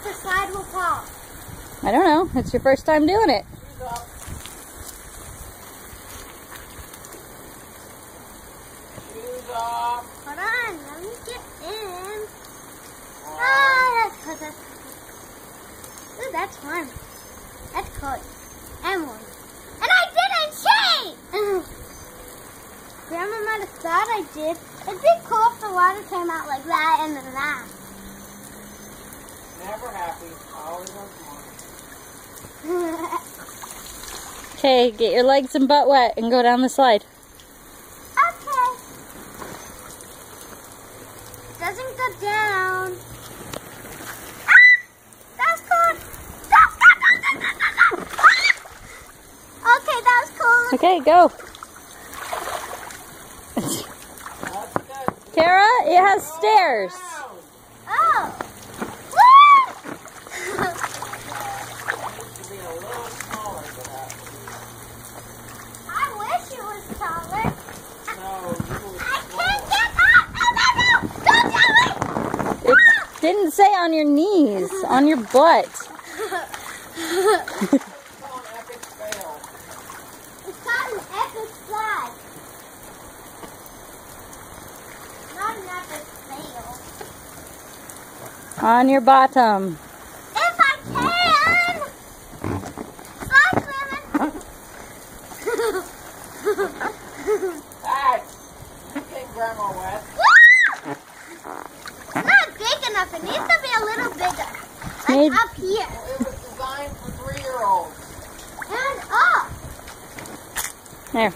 the slide will fall? I don't know. It's your first time doing it. Shoes off. Hold on, let me get in. Ah, that's good. Ooh, that's fun. That's cool. And one. And I didn't cheat! Grandma might have thought I did. It'd be cool if the water came out like that and then that. Never happy. Always want more. Okay, get your legs and butt wet and go down the slide. Okay. Doesn't go down. Ah! That's cool. Okay, that was cool. Okay, go. Kara, it has stairs. Oh. Woo! I wish it was taller. I can't get up! No! Don't tell me! It didn't say on your knees, on your butt. It's called an epic slide. Not an epic fail. On your bottom. If I can! Slide swimming! Hey! Get Grandma wet. It's not big enough. It needs to be a little bigger. Like Made- up here. It was designed for 3-year-olds. And up. There.